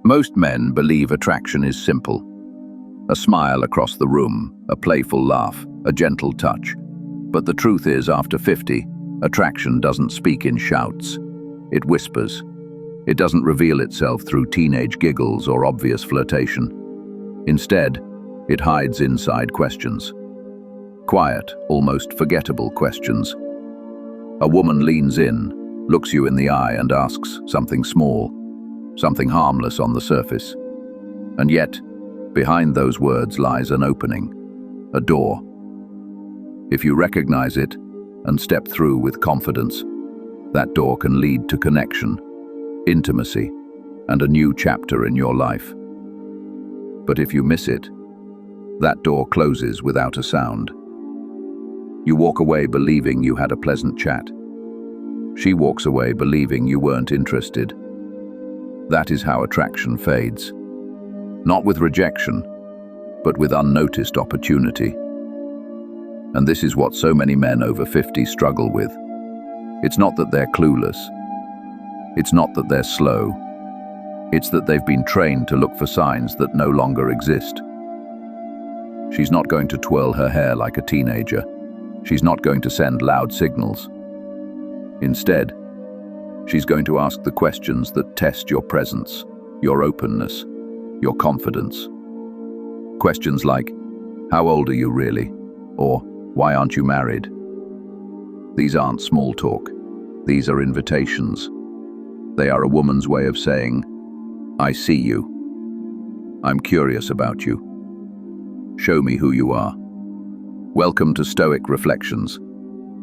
Most men believe attraction is simple. A smile across the room, a playful laugh, a gentle touch. But the truth is, after 50, attraction doesn't speak in shouts. It whispers. It doesn't reveal itself through teenage giggles or obvious flirtation. Instead, it hides inside questions. Quiet, almost forgettable questions. A woman leans in, looks you in the eye and asks something small, something harmless on the surface. And yet, behind those words lies an opening, a door. If you recognize it and step through with confidence, that door can lead to connection, intimacy, and a new chapter in your life. But if you miss it, that door closes without a sound. You walk away believing you had a pleasant chat. She walks away believing you weren't interested. That is how attraction fades. Not with rejection, but with unnoticed opportunity. And this is what so many men over 50 struggle with. It's not that they're clueless. It's not that they're slow. It's that they've been trained to look for signs that no longer exist. She's not going to twirl her hair like a teenager. She's not going to send loud signals. Instead, she's going to ask the questions that test your presence, your openness, your confidence. Questions like, how old are you really? Or, why aren't you married? These aren't small talk. These are invitations. They are a woman's way of saying, I see you. I'm curious about you. Show me who you are. Welcome to Stoic Reflections,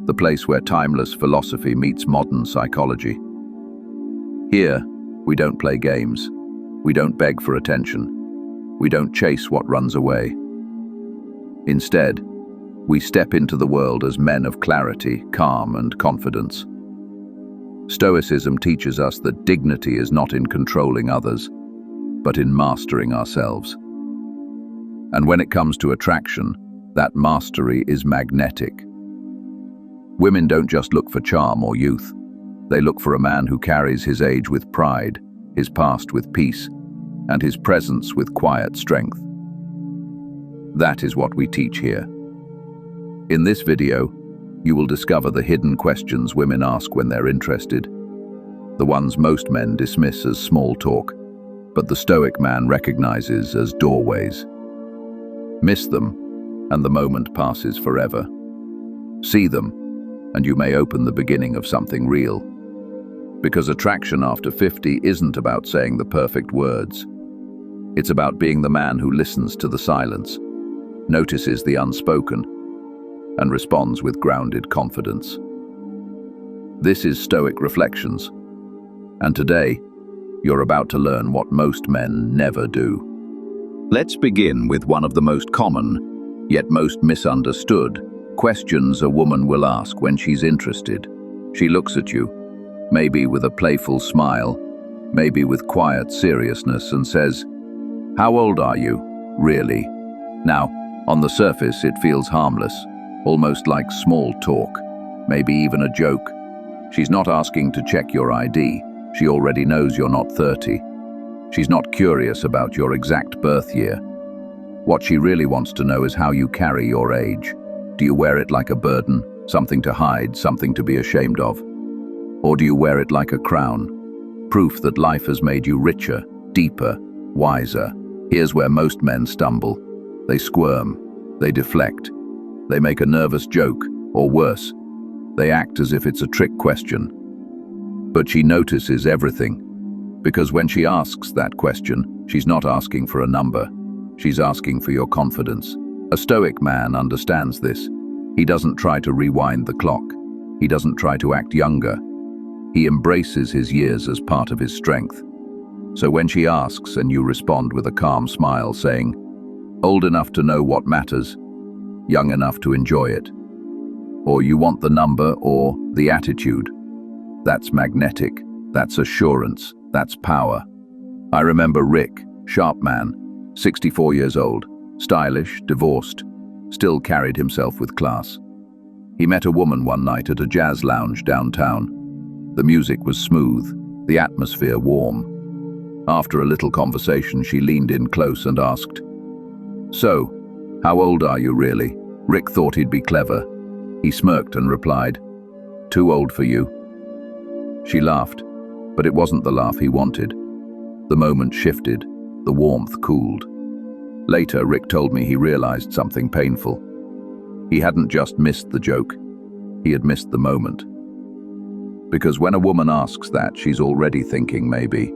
the place where timeless philosophy meets modern psychology. Here, we don't play games. We don't beg for attention. We don't chase what runs away. Instead, we step into the world as men of clarity, calm, and confidence. Stoicism teaches us that dignity is not in controlling others, but in mastering ourselves. And when it comes to attraction, that mastery is magnetic. Women don't just look for charm or youth. They look for a man who carries his age with pride, his past with peace, and his presence with quiet strength. That is what we teach here. In this video, you will discover the hidden questions women ask when they're interested, the ones most men dismiss as small talk, but the Stoic man recognizes as doorways. Miss them, and the moment passes forever. See them, and you may open the beginning of something real. Because attraction after 50 isn't about saying the perfect words. It's about being the man who listens to the silence, notices the unspoken, and responds with grounded confidence. This is Stoic Reflections, and today, you're about to learn what most men never do. Let's begin with one of the most common, yet most misunderstood, questions a woman will ask when she's interested. She looks at you, maybe with a playful smile, maybe with quiet seriousness, and says, "How old are you, really?" Now, on the surface, it feels harmless, almost like small talk, maybe even a joke. She's not asking to check your ID. She already knows you're not 30. She's not curious about your exact birth year. What she really wants to know is how you carry your age. Do you wear it like a burden, something to hide, something to be ashamed of? Or do you wear it like a crown, proof that life has made you richer, deeper, wiser? Here's where most men stumble. They squirm, they deflect, they make a nervous joke, or worse, they act as if it's a trick question. But she notices everything, because when she asks that question, she's not asking for a number, she's asking for your confidence. A Stoic man understands this. He doesn't try to rewind the clock. He doesn't try to act younger. He embraces his years as part of his strength. So when she asks and you respond with a calm smile saying, "Old enough to know what matters, young enough to enjoy it," or "You want the number or the attitude," that's magnetic, that's assurance, that's power. I remember Rick, sharp man, 64 years old, stylish, divorced, still carried himself with class. He met a woman one night at a jazz lounge downtown. The music was smooth, the atmosphere warm. After a little conversation, she leaned in close and asked, "So, how old are you really?" Rick thought he'd be clever. He smirked and replied, "Too old for you." She laughed, but it wasn't the laugh he wanted. The moment shifted, the warmth cooled. Later, Rick told me he realized something painful. He hadn't just missed the joke, he had missed the moment. Because when a woman asks that, she's already thinking maybe.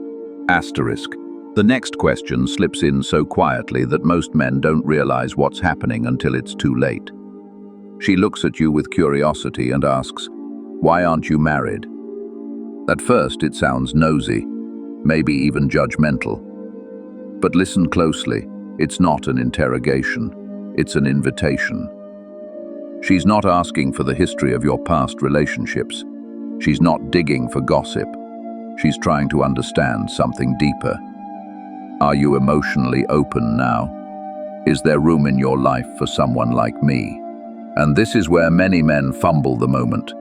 Asterisk. The next question slips in so quietly that most men don't realize what's happening until it's too late. She looks at you with curiosity and asks, "Why aren't you married?" At first it sounds nosy, maybe even judgmental. But listen closely, it's not an interrogation, it's an invitation. She's not asking for the history of your past relationships. She's not digging for gossip. She's trying to understand something deeper. Are you emotionally open now? Is there room in your life for someone like me? And this is where many men fumble the moment.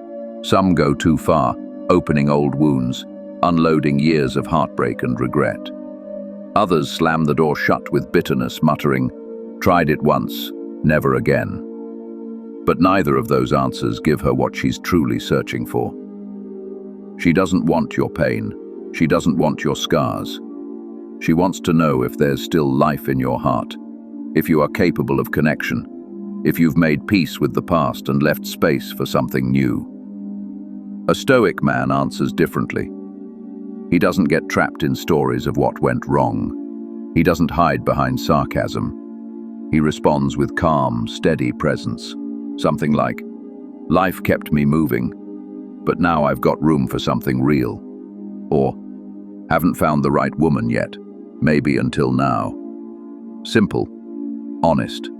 Some go too far, opening old wounds, unloading years of heartbreak and regret. Others slam the door shut with bitterness, muttering, "Tried it once, never again." But neither of those answers give her what she's truly searching for. She doesn't want your pain. She doesn't want your scars. She wants to know if there's still life in your heart, if you are capable of connection, if you've made peace with the past and left space for something new. A Stoic man answers differently. He doesn't get trapped in stories of what went wrong. He doesn't hide behind sarcasm. He responds with calm, steady presence. Something like, "Life kept me moving, but now I've got room for something real." Or, "Haven't found the right woman yet, maybe until now." Simple, honest,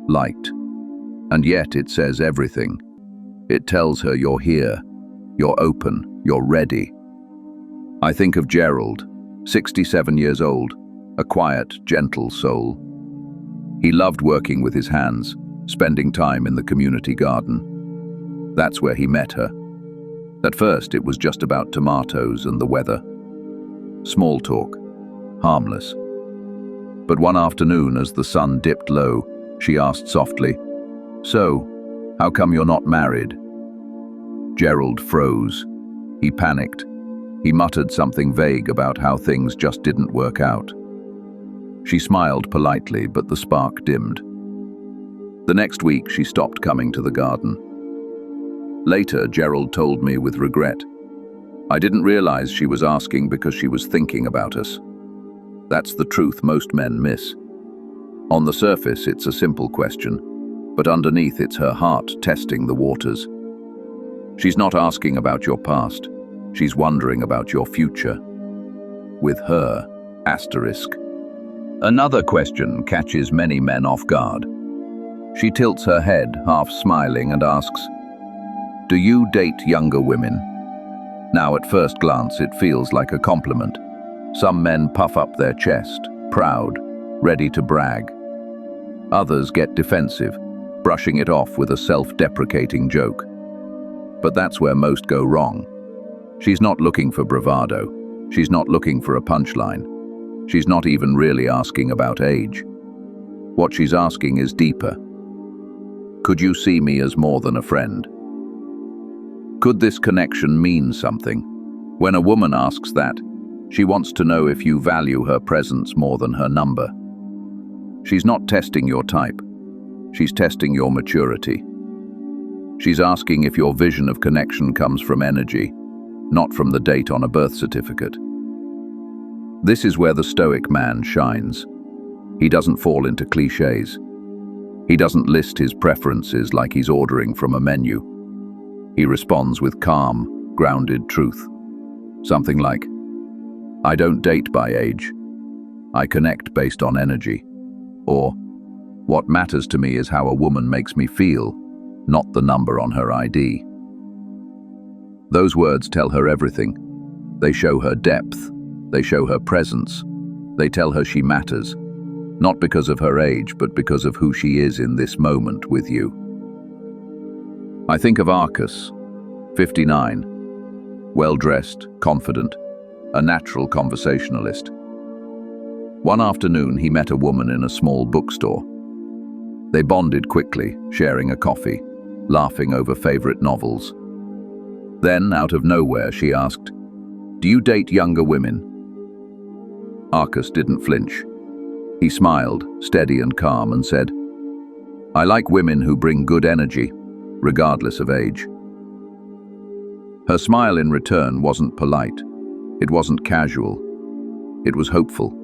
light. And yet it says everything. It tells her you're here, you're open, you're ready. I think of Gerald, 67 years old, a quiet, gentle soul. He loved working with his hands, spending time in the community garden. That's where he met her. At first, it was just about tomatoes and the weather. Small talk, harmless. But one afternoon, as the sun dipped low, she asked softly, "So, how come you're not married?" Gerald froze. He panicked. He muttered something vague about how things just didn't work out. She smiled politely, but the spark dimmed. The next week, she stopped coming to the garden. Later, Gerald told me with regret, "I didn't realize she was asking because she was thinking about us." That's the truth most men miss. On the surface, it's a simple question, but underneath it's her heart testing the waters. She's not asking about your past, she's wondering about your future. With her, asterisk. Another question catches many men off guard. She tilts her head, half smiling, and asks, "Do you date younger women?" Now, at first glance, it feels like a compliment. Some men puff up their chest, proud, ready to brag. Others get defensive, brushing it off with a self-deprecating joke. But that's where most go wrong. She's not looking for bravado. She's not looking for a punchline. She's not even really asking about age. What she's asking is deeper. Could you see me as more than a friend? Could this connection mean something? When a woman asks that, she wants to know if you value her presence more than her number. She's not testing your type. She's testing your maturity. She's asking if your vision of connection comes from energy, not from the date on a birth certificate. This is where the Stoic man shines. He doesn't fall into cliches. He doesn't list his preferences like he's ordering from a menu. He responds with calm, grounded truth. Something like, "I don't date by age. I connect based on energy." Or, "What matters to me is how a woman makes me feel, not the number on her ID." Those words tell her everything. They show her depth. They show her presence. They tell her she matters, not because of her age, but because of who she is in this moment with you. I think of Arcus, 59, well-dressed, confident, a natural conversationalist. One afternoon, he met a woman in a small bookstore. They bonded quickly, sharing a coffee, laughing over favorite novels. Then, out of nowhere, she asked, "Do you date younger women?" Arcus didn't flinch. He smiled, steady and calm, and said, "I like women who bring good energy, regardless of age." Her smile in return wasn't polite. It wasn't casual. It was hopeful.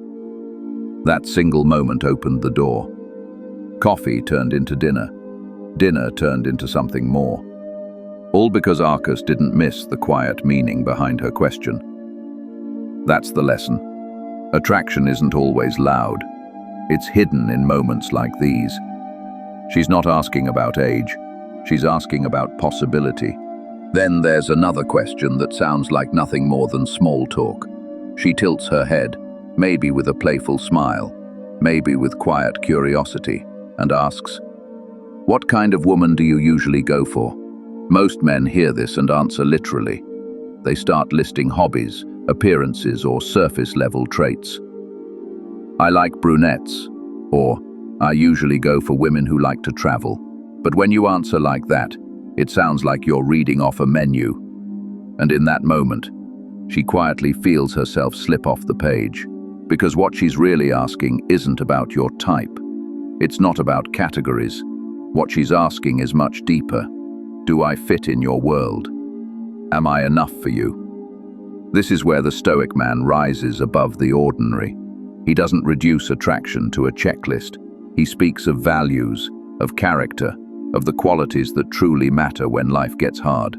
That single moment opened the door. Coffee turned into dinner. Dinner turned into something more. All because Arcus didn't miss the quiet meaning behind her question. That's the lesson. Attraction isn't always loud. It's hidden in moments like these. She's not asking about age. She's asking about possibility. Then there's another question that sounds like nothing more than small talk. She tilts her head, maybe with a playful smile, maybe with quiet curiosity, and asks, "What kind of woman do you usually go for?" Most men hear this and answer literally. They start listing hobbies, appearances, or surface-level traits. "I like brunettes," or "I usually go for women who like to travel." But when you answer like that, it sounds like you're reading off a menu. And in that moment, she quietly feels herself slip off the page, because what she's really asking isn't about your type. It's not about categories. What she's asking is much deeper. Do I fit in your world? Am I enough for you? This is where the Stoic man rises above the ordinary. He doesn't reduce attraction to a checklist. He speaks of values, of character, of the qualities that truly matter when life gets hard.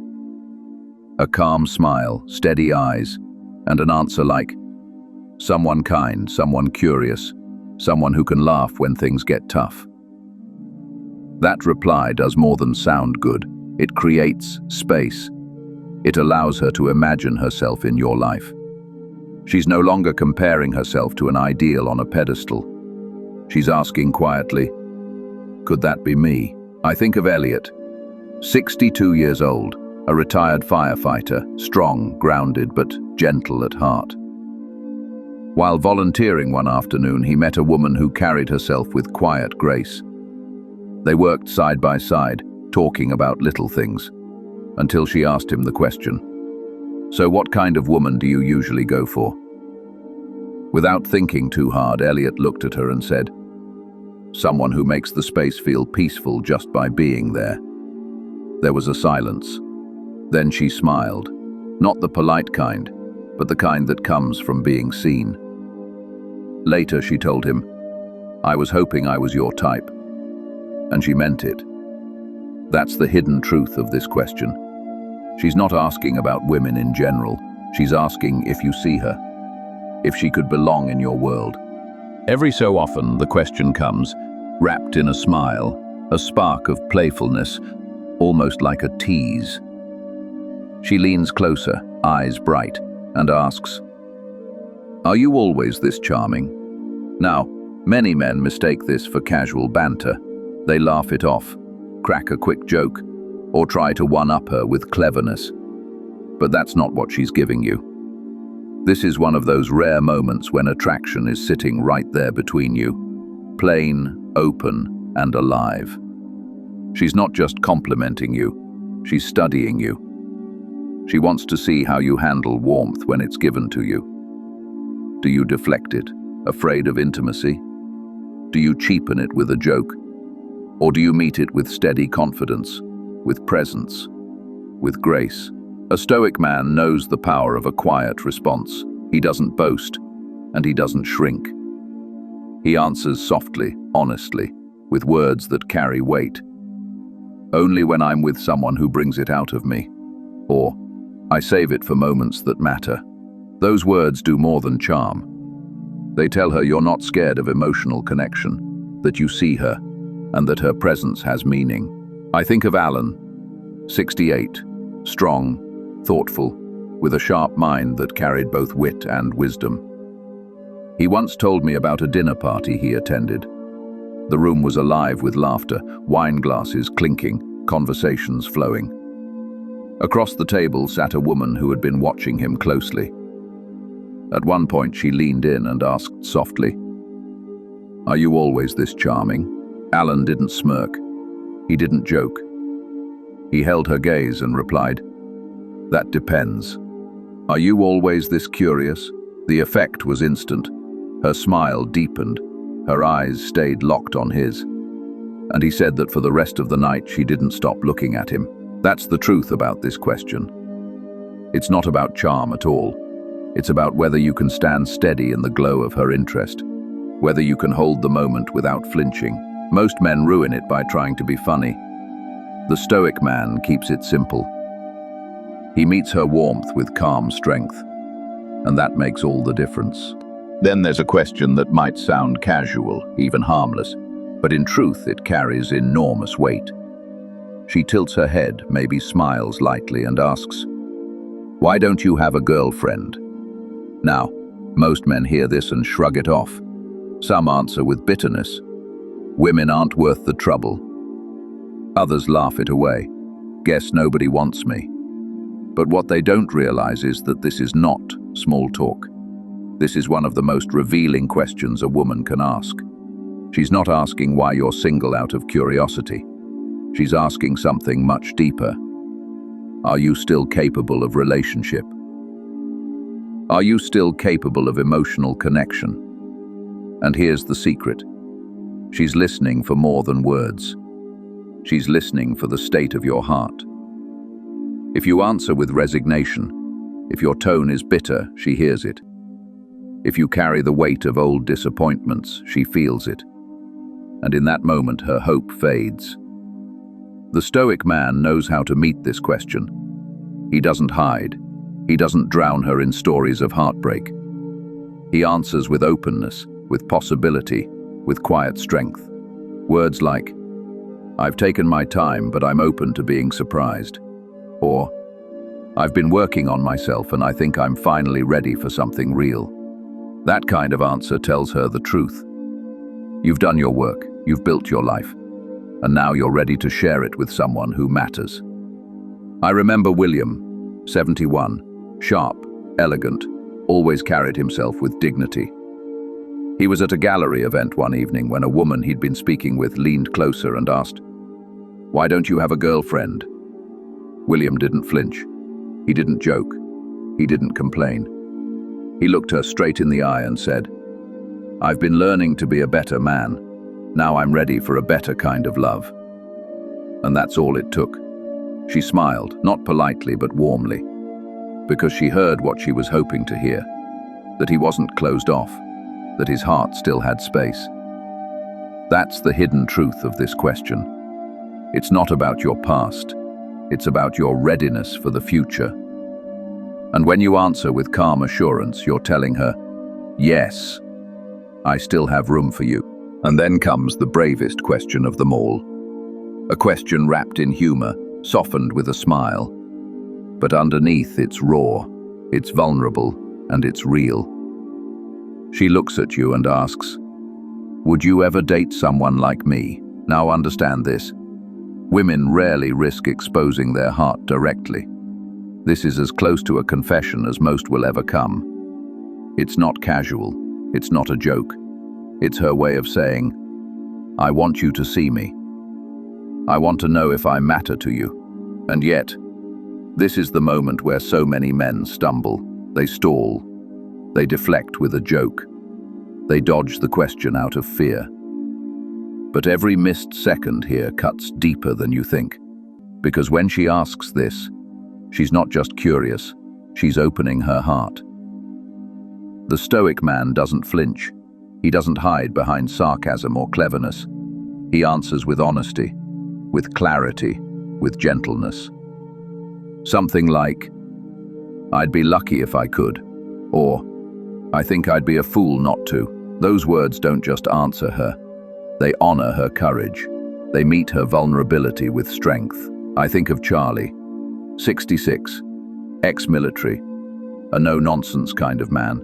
A calm smile, steady eyes, and an answer like, "Someone kind, someone curious, someone who can laugh when things get tough." That reply does more than sound good. It creates space. It allows her to imagine herself in your life. She's no longer comparing herself to an ideal on a pedestal. She's asking quietly, "Could that be me?" I think of Elliot, 62 years old, a retired firefighter, strong, grounded, but gentle at heart. While volunteering one afternoon, he met a woman who carried herself with quiet grace. They worked side by side, talking about little things, until she asked him the question, "So what kind of woman do you usually go for?" Without thinking too hard, Elliot looked at her and said, "Someone who makes the space feel peaceful just by being there." There was a silence. Then she smiled, not the polite kind, but the kind that comes from being seen. Later she told him, "I was hoping I was your type." And she meant it. That's the hidden truth of this question. She's not asking about women in general. She's asking if you see her, if she could belong in your world. Every so often, the question comes, wrapped in a smile, a spark of playfulness, almost like a tease. She leans closer, eyes bright, and asks, "Are you always this charming?" Now, many men mistake this for casual banter. They laugh it off, crack a quick joke, or try to one-up her with cleverness. But that's not what she's giving you. This is one of those rare moments when attraction is sitting right there between you, plain, open, and alive. She's not just complimenting you, she's studying you. She wants to see how you handle warmth when it's given to you. Do you deflect it, afraid of intimacy? Do you cheapen it with a joke? Or do you meet it with steady confidence, with presence, with grace? A Stoic man knows the power of a quiet response. He doesn't boast, and he doesn't shrink. He answers softly, honestly, with words that carry weight. "Only when I'm with someone who brings it out of me." Or, "I save it for moments that matter." Those words do more than charm. They tell her you're not scared of emotional connection, that you see her, and that her presence has meaning. I think of Alan, 68, strong, thoughtful, with a sharp mind that carried both wit and wisdom. He once told me about a dinner party he attended. The room was alive with laughter, wine glasses clinking, conversations flowing. Across the table sat a woman who had been watching him closely. At one point she leaned in and asked softly, Are you always this charming? Alan didn't smirk. He didn't joke. He held her gaze and replied, "That depends. Are you always this curious?" The effect was instant. Her smile deepened. Her eyes stayed locked on his. And he said that for the rest of the night she didn't stop looking at him. That's the truth about this question. It's not about charm at all. It's about whether you can stand steady in the glow of her interest, whether you can hold the moment without flinching. Most men ruin it by trying to be funny. The Stoic man keeps it simple. He meets her warmth with calm strength, and that makes all the difference. Then there's a question that might sound casual, even harmless, but in truth it carries enormous weight. She tilts her head, maybe smiles lightly, and asks, "Why don't you have a girlfriend?" Now, most men hear this and shrug it off. Some answer with bitterness. Women aren't worth the trouble. Others laugh it away. Guess nobody wants me. But what they don't realize is that this is not small talk. This is one of the most revealing questions a woman can ask. She's not asking why you're single out of curiosity. She's asking something much deeper. Are you still capable of relationship? Are you still capable of emotional connection? And here's the secret. She's listening for more than words. She's listening for the state of your heart. If you answer with resignation, if your tone is bitter, she hears it. If you carry the weight of old disappointments, she feels it. And in that moment, her hope fades. The Stoic man knows how to meet this question. He doesn't hide. He doesn't drown her in stories of heartbreak. He answers with openness, with possibility, with quiet strength. Words like, "I've taken my time, but I'm open to being surprised." Or, "I've been working on myself and I think I'm finally ready for something real." That kind of answer tells her the truth. You've done your work, you've built your life, and now you're ready to share it with someone who matters. I remember William, 71, sharp, elegant, always carried himself with dignity. He was at a gallery event one evening when a woman he'd been speaking with leaned closer and asked, "Why don't you have a girlfriend?" William didn't flinch. He didn't joke. He didn't complain. He looked her straight in the eye and said, "I've been learning to be a better man. Now I'm ready for a better kind of love." And that's all it took. She smiled, not politely but warmly, because she heard what she was hoping to hear, that he wasn't closed off, that his heart still had space. That's the hidden truth of this question. It's not about your past. It's about your readiness for the future. And when you answer with calm assurance, you're telling her, "Yes, I still have room for you." And then comes the bravest question of them all. A question wrapped in humor, softened with a smile. But underneath, it's raw, it's vulnerable, and it's real. She looks at you and asks, "Would you ever date someone like me?" Now understand this. Women rarely risk exposing their heart directly. This is as close to a confession as most will ever come. It's not casual. It's not a joke. It's her way of saying, "I want you to see me. I want to know if I matter to you." And yet, this is the moment where so many men stumble. They stall. They deflect with a joke. They dodge the question out of fear. But every missed second here cuts deeper than you think. Because when she asks this, she's not just curious, she's opening her heart. The Stoic man doesn't flinch. He doesn't hide behind sarcasm or cleverness. He answers with honesty, with clarity, with gentleness. Something like, "I'd be lucky if I could," or, "I think I'd be a fool not to." Those words don't just answer her. They honor her courage. They meet her vulnerability with strength. I think of Charlie, 66, ex-military, a no-nonsense kind of man.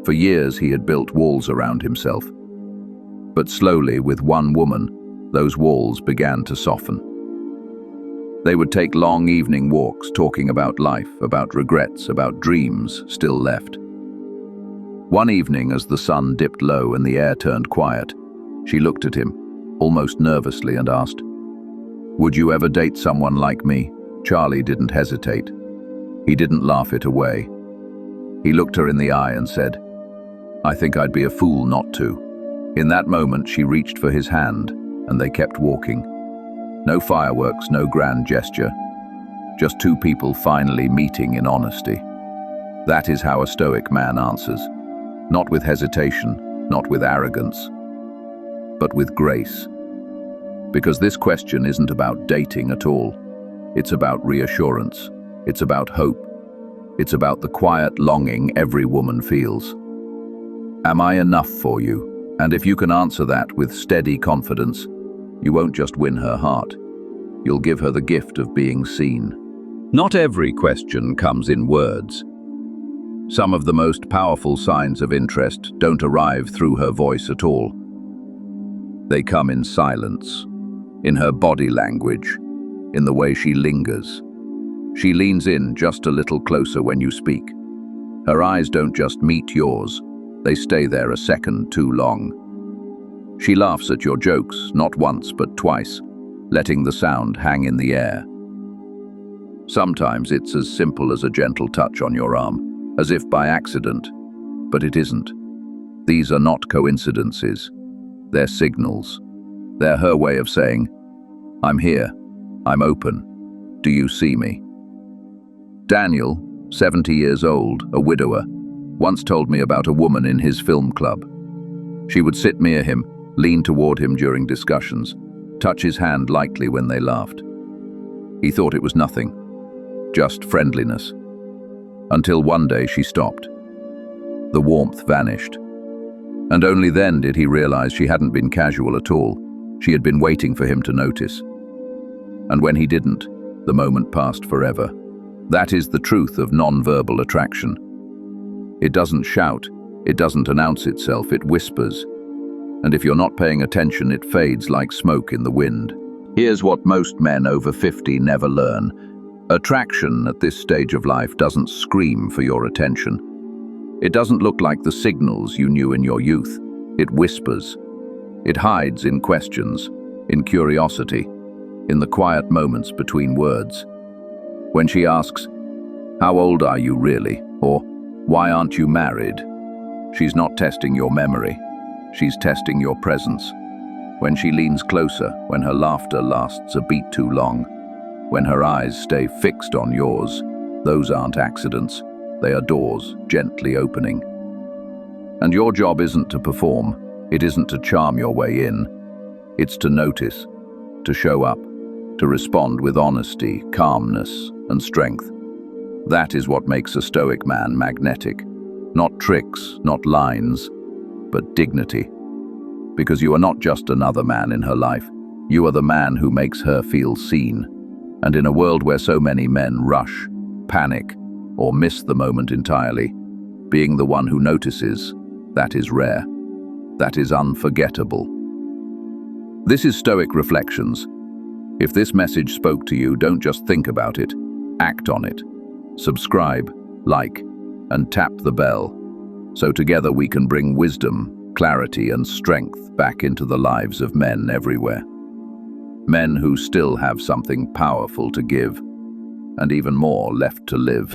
For years he had built walls around himself. But slowly, with one woman, those walls began to soften. They would take long evening walks talking about life, about regrets, about dreams still left. One evening, as the sun dipped low and the air turned quiet, She looked at him, almost nervously, and asked, "Would you ever date someone like me?" Charlie didn't hesitate. He didn't laugh it away. He looked her in the eye and said, "I think I'd be a fool not to." In that moment, she reached for his hand, and they kept walking. No fireworks, no grand gesture. Just two people finally meeting in honesty. That is how a Stoic man answers. Not with hesitation, not with arrogance, but with grace. Because this question isn't about dating at all. It's about reassurance. It's about hope. It's about the quiet longing every woman feels. Am I enough for you? And if you can answer that with steady confidence, you won't just win her heart. You'll give her the gift of being seen. Not every question comes in words. Some of the most powerful signs of interest don't arrive through her voice at all. They come in silence, in her body language, in the way she lingers. She leans in just a little closer when you speak. Her eyes don't just meet yours, they stay there a second too long. She laughs at your jokes, not once but twice, letting the sound hang in the air. Sometimes it's as simple as a gentle touch on your arm, as if by accident, but it isn't. These are not coincidences. They're signals. They're her way of saying, "I'm here. I'm open. Do you see me?" Daniel, 70 years old, a widower, once told me about a woman in his film club. She would sit near him, lean toward him during discussions, touch his hand lightly when they laughed. He thought it was nothing, just friendliness. Until one day she stopped. The warmth vanished. And only then did he realize she hadn't been casual at all. She had been waiting for him to notice. And when he didn't, the moment passed forever. That is the truth of non-verbal attraction. It doesn't shout, it doesn't announce itself, it whispers. And if you're not paying attention, it fades like smoke in the wind. Here's what most men over 50 never learn. Attraction at this stage of life doesn't scream for your attention. It doesn't look like the signals you knew in your youth. It whispers. It hides in questions, in curiosity, in the quiet moments between words. When she asks, "How old are you really?" or "Why aren't you married?" she's not testing your memory. She's testing your presence. When she leans closer, when her laughter lasts a beat too long, when her eyes stay fixed on yours, those aren't accidents. They are doors gently opening. And your job isn't to perform. It isn't to charm your way in. It's to notice, to show up, to respond with honesty, calmness, and strength. That is what makes a Stoic man magnetic. Not tricks, not lines, but dignity. Because you are not just another man in her life. You are the man who makes her feel seen. And in a world where so many men rush, panic, or miss the moment entirely, being the one who notices, that is rare. That is unforgettable. This is Stoic Reflections. If this message spoke to you, don't just think about it, act on it. Subscribe, like, and tap the bell, so together we can bring wisdom, clarity, and strength back into the lives of men everywhere. Men who still have something powerful to give, and even more left to live.